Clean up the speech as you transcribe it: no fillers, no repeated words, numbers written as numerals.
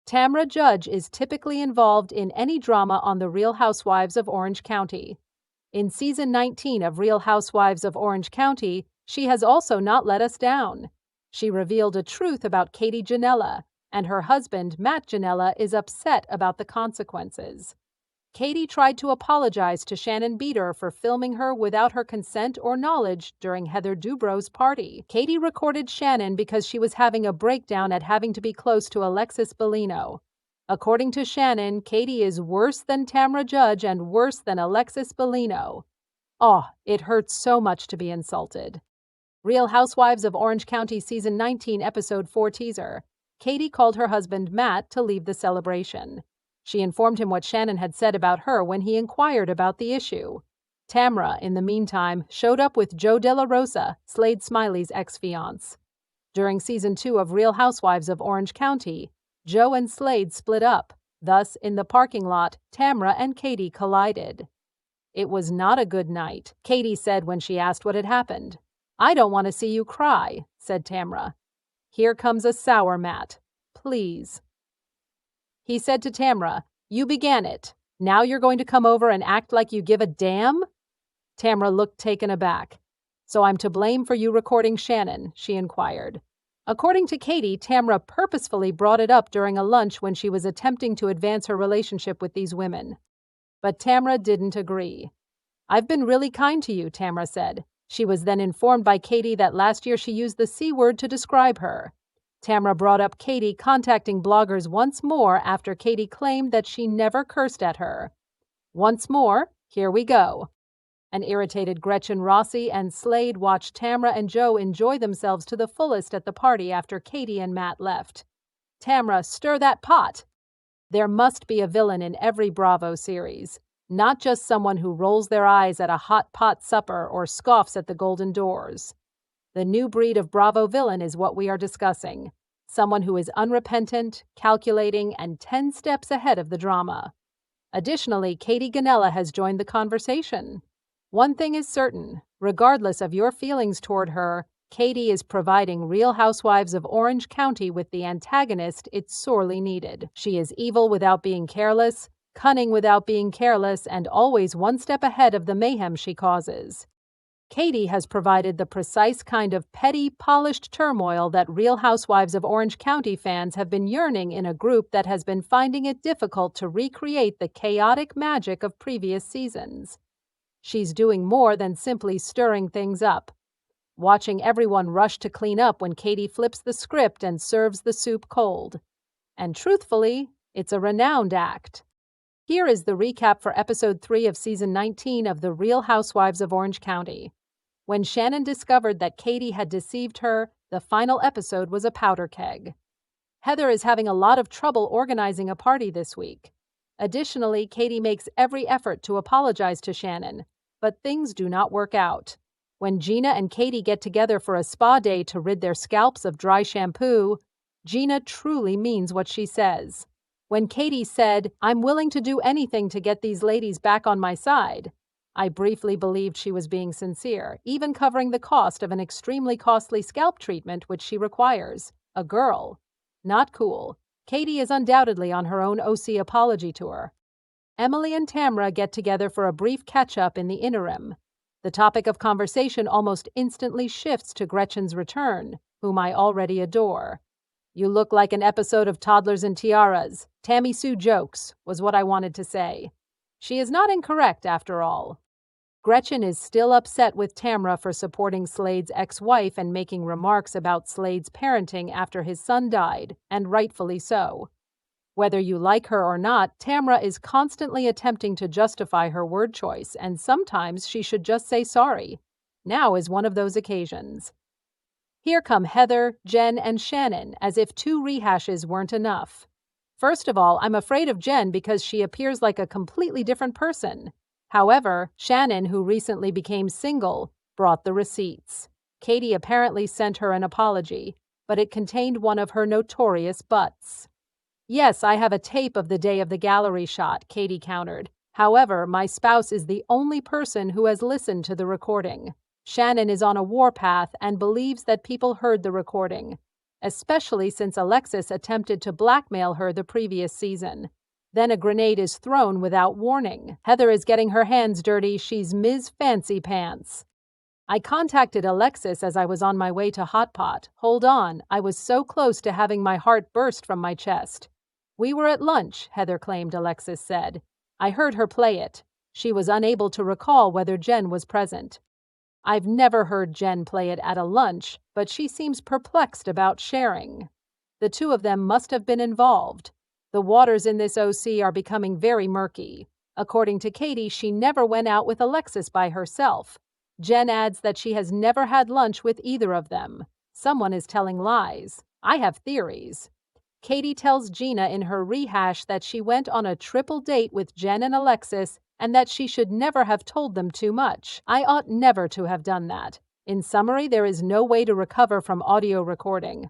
Tamra Judge is typically involved in any drama on The Real Housewives of Orange County. In Season 19 of Real Housewives of Orange County, she has also not let us down. She revealed a truth about Katie Ginella, and her husband, Matt Ginella, is upset about the consequences. Katie tried to apologize to Shannon Beater for filming her without her consent or knowledge during Heather Dubrow's party. Katie recorded Shannon because she was having a breakdown at having to be close to Alexis Bellino. According to Shannon, Katie is worse than Tamra Judge and worse than Alexis Bellino. Oh, it hurts so much to be insulted. Real Housewives of Orange County Season 19 Episode 4 teaser. Katie called her husband Matt to leave the celebration. She informed him what Shannon had said about her when he inquired about the issue. Tamra, in the meantime, showed up with Joe De La Rosa, Slade Smiley's ex-fiance. During Season 2 of Real Housewives of Orange County, Joe and Slade split up. Thus, in the parking lot, Tamra and Katie collided. "It was not a good night," Katie said when she asked what had happened. "I don't want to see you cry," said Tamra. "Here comes a sour Matt. Please." He said to Tamra, "You began it. Now you're going to come over and act like you give a damn?" Tamra looked taken aback. "So I'm to blame for you recording Shannon?" she inquired. According to Katie, Tamra purposefully brought it up during a lunch when she was attempting to advance her relationship with these women. But Tamra didn't agree. "I've been really kind to you," Tamra said. She was then informed by Katie that last year she used the C word to describe her. Tamra brought up Katie contacting bloggers once more after Katie claimed that she never cursed at her. Once more, here we go. An irritated Gretchen Rossi and Slade watched Tamra and Joe enjoy themselves to the fullest at the party after Katie and Matt left. "Tamra, stir that pot!" There must be a villain in every Bravo series, not just someone who rolls their eyes at a hot pot supper or scoffs at the golden doors. The new breed of Bravo villain is what we are discussing. Someone who is unrepentant, calculating, and 10 steps ahead of the drama. Additionally, Katie Ginella has joined the conversation. One thing is certain, regardless of your feelings toward her, Katie is providing Real Housewives of Orange County with the antagonist it sorely needed. She is evil without being careless, cunning without being careless, and always one step ahead of the mayhem she causes. Katie has provided the precise kind of petty, polished turmoil that Real Housewives of Orange County fans have been yearning in a group that has been finding it difficult to recreate the chaotic magic of previous seasons. She's doing more than simply stirring things up. Watching everyone rush to clean up when Katie flips the script and serves the soup cold. And truthfully, it's a renowned act. Here is the recap for Episode 3 of Season 19 of The Real Housewives of Orange County. When Shannon discovered that Katie had deceived her, the final episode was a powder keg. Heather is having a lot of trouble organizing a party this week. Additionally, Katie makes every effort to apologize to Shannon, but things do not work out. When Gina and Katie get together for a spa day to rid their scalps of dry shampoo, Gina truly means what she says. When Katie said, "I'm willing to do anything to get these ladies back on my side," I briefly believed she was being sincere, even covering the cost of an extremely costly scalp treatment which she requires. A girl. Not cool. Katie is undoubtedly on her own OC apology tour. Emily and Tamra get together for a brief catch-up in the interim. The topic of conversation almost instantly shifts to Gretchen's return, whom I already adore. "You look like an episode of Toddlers and Tiaras. Tammy Sue jokes," was what I wanted to say. She is not incorrect, after all. Gretchen is still upset with Tamra for supporting Slade's ex-wife and making remarks about Slade's parenting after his son died, and rightfully so. Whether you like her or not, Tamra is constantly attempting to justify her word choice, and sometimes she should just say sorry. Now is one of those occasions. Here come Heather, Jen, and Shannon, as if 2 rehashes weren't enough. First of all, I'm afraid of Jen because she appears like a completely different person. However, Shannon, who recently became single, brought the receipts. Katie apparently sent her an apology, but it contained one of her notorious butts. "Yes, I have a tape of the day of the gallery shot," Katie countered. "However, my spouse is the only person who has listened to the recording. Shannon is on a warpath and believes that people heard the recording. especially since Alexis attempted to blackmail her the previous season. Then a grenade is thrown without warning. Heather is getting her hands dirty. She's Ms. Fancy Pants. I contacted Alexis as I was on my way to Hot Pot. Hold on, I was so close to having my heart burst from my chest. We were at lunch, Heather claimed, Alexis said. I heard her play it. She was unable to recall whether Jen was present. I've never heard Jen play it at a lunch, but she seems perplexed about sharing. The two of them must have been involved. The waters in this OC are becoming very murky. According to Katie, she never went out with Alexis by herself. Jen adds that she has never had lunch with either of them. Someone is telling lies. I have theories. Katie tells Gina in her rehash that she went on a triple date with Jen and Alexis and that she should never have told them too much. I ought never to have done that. In summary, there is no way to recover from audio recording.